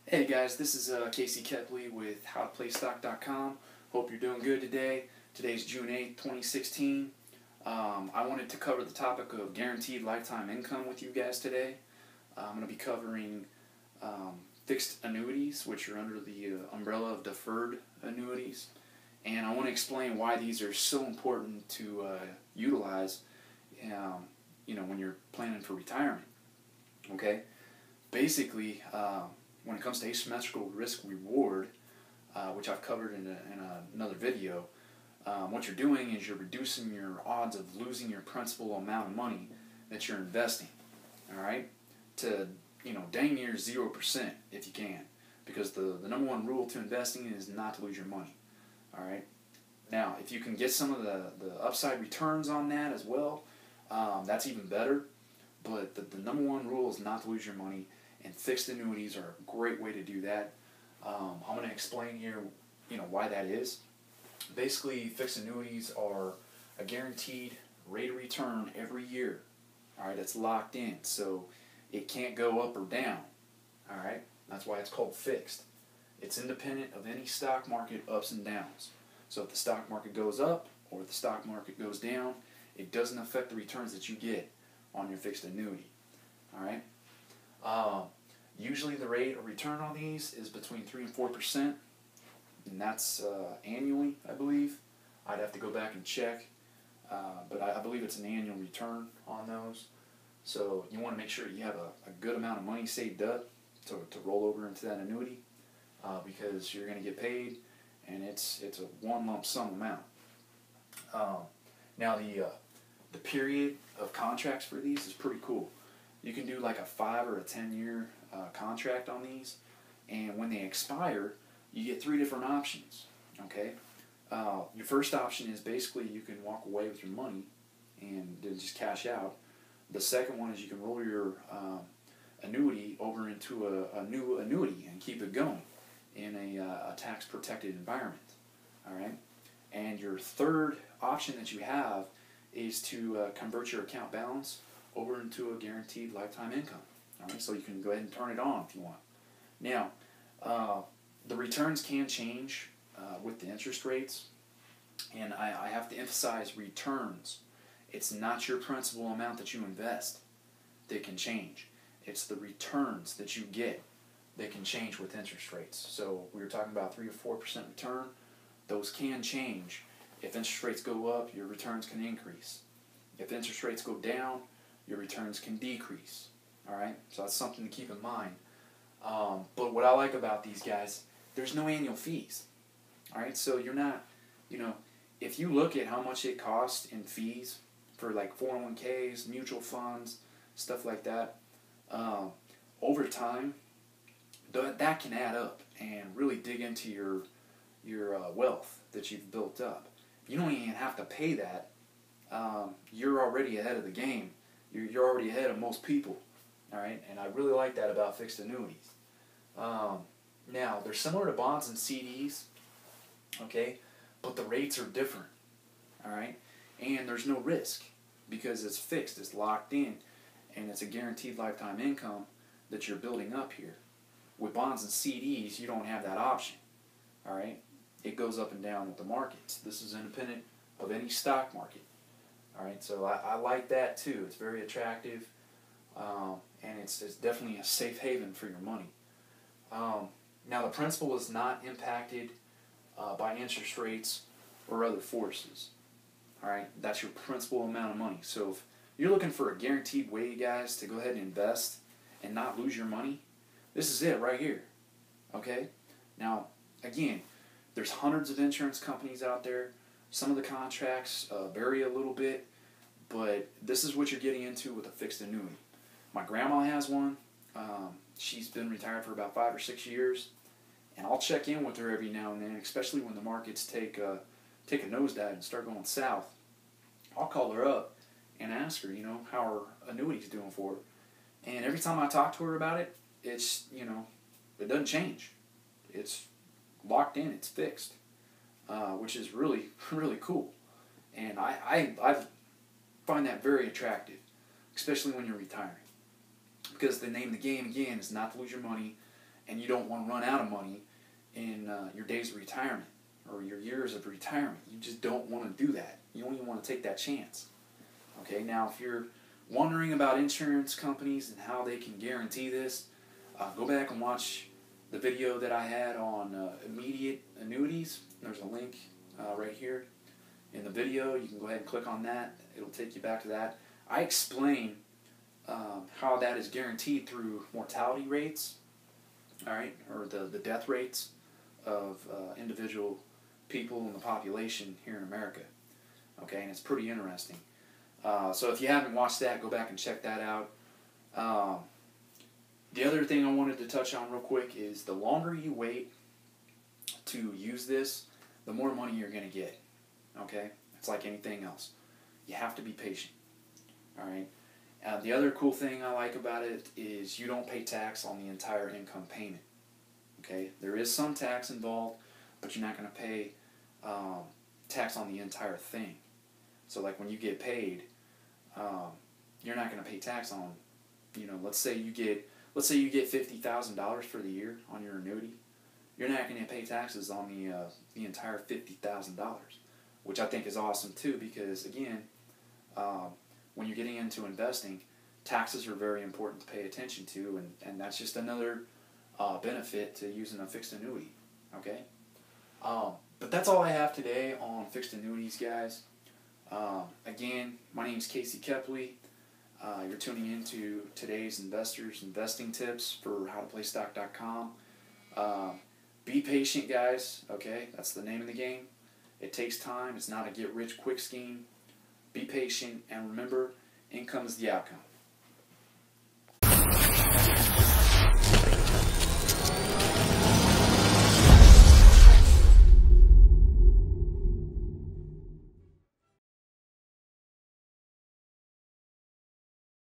Hey guys, this is Kepley with howtoplaystock.com. Hope you're doing good today. Today's June 8th, 2016. I wanted to cover the topic of guaranteed lifetime income with you guys today. I'm going to be covering fixed annuities, which are under the umbrella of deferred annuities. And I want to explain why these are so important to utilize when you're planning for retirement. Okay? Basically, when it comes to asymmetrical risk reward, which I've covered in another video, what you're doing is you're reducing your odds of losing your principal amount of money that you're investing, all right, to dang near 0% if you can, because the number one rule to investing is not to lose your money, all right. Now, if you can get some of the upside returns on that as well, that's even better. But the number one rule is not to lose your money, and fixed annuities are a great way to do that. I'm going to explain here, why that is. Basically, fixed annuities are a guaranteed rate of return every year. All right, it's locked in, so it can't go up or down. All right, that's why it's called fixed. It's independent of any stock market ups and downs. So if the stock market goes up or if the stock market goes down, it doesn't affect the returns that you get on your fixed annuity. All right. Usually the rate of return on these is between 3 and 4%, and that's annually, I believe. I'd have to go back and check, but I believe it's an annual return on those. So you want to make sure you have a good amount of money saved up to roll over into that annuity, because you're going to get paid, and it's a one lump sum amount. Now the period of contracts for these is pretty cool. You can do like a 5 or a 10-year contract on these, and when they expire, you get 3 different options. Okay, your first option is basically you can walk away with your money and then just cash out. The second one is you can roll your annuity over into a new annuity and keep it going in a tax-protected environment. All right, and your third option that you have is to convert your account balance over into a guaranteed lifetime income. All right, so you can go ahead and turn it on if you want. Now, the returns can change with the interest rates, and I have to emphasize returns. It's not your principal amount that you invest that can change. It's the returns that you get that can change with interest rates. So we were talking about 3 or 4% return. Those can change. If interest rates go up, your returns can increase. If interest rates go down, your returns can decrease. All right, so that's something to keep in mind. But what I like about these guys, there's no annual fees. All right, so you're not, if you look at how much it costs in fees for like 401ks, mutual funds, stuff like that, over time, that can add up and really dig into your wealth that you've built up. You don't even have to pay that. You're already ahead of the game. You're already ahead of most people. All right, and I really like that about fixed annuities. Now, they're similar to bonds and CDs, okay, but the rates are different. All right, and there's no risk because it's fixed, it's locked in, and it's a guaranteed lifetime income that you're building up here. With bonds and CDs, you don't have that option. All right, it goes up and down with the markets. This is independent of any stock market. All right, so I like that too. It's very attractive, and it's definitely a safe haven for your money. Now, the principal is not impacted by interest rates or other forces. All right, that's your principal amount of money. So if you're looking for a guaranteed way, guys, to go ahead and invest and not lose your money, this is it right here. Okay? Now, again, there's hundreds of insurance companies out there. Some of the contracts vary a little bit, but this is what you're getting into with a fixed annuity. My grandma has one. She's been retired for about 5 or 6 years, and I'll check in with her every now and then, especially when the markets take a nosedive and start going south. I'll call her up and ask her, how her annuity's doing for her. And every time I talk to her about it, it's, it doesn't change. It's locked in. It's fixed. Which is really, really cool. And I find that very attractive, especially when you're retiring. Because the name of the game, again, is not to lose your money and you don't want to run out of money in your days of retirement or your years of retirement. You just don't want to do that. You don't even want to take that chance. Okay, now if you're wondering about insurance companies and how they can guarantee this, go back and watch the video that I had on immediate annuities. There's a link right here in the video. You can go ahead and click on that. It'll take you back to that. I explain how that is guaranteed through mortality rates, all right, or the death rates of individual people in the population here in America. Okay, and it's pretty interesting. So if you haven't watched that, go back and check that out. The other thing I wanted to touch on real quick is the longer you wait to use this, the more money you're going to get. Okay? It's like anything else. You have to be patient. Alright? The other cool thing I like about it is you don't pay tax on the entire income payment. Okay? There is some tax involved, but you're not going to pay tax on the entire thing. So like when you get paid, you're not going to pay tax on, let's say you get $50,000 for the year on your annuity. You're not going to pay taxes on the entire $50,000, which I think is awesome too, because again, when you're getting into investing, taxes are very important to pay attention to, and that's just another benefit to using a fixed annuity. Okay, but that's all I have today on fixed annuities, guys. Again, my name is Kepley. You're tuning into today's Investors Investing Tips for howtoplaystock.com. Be patient, guys, okay? That's the name of the game. It takes time. It's not a get-rich-quick scheme. Be patient, and remember, income is the outcome.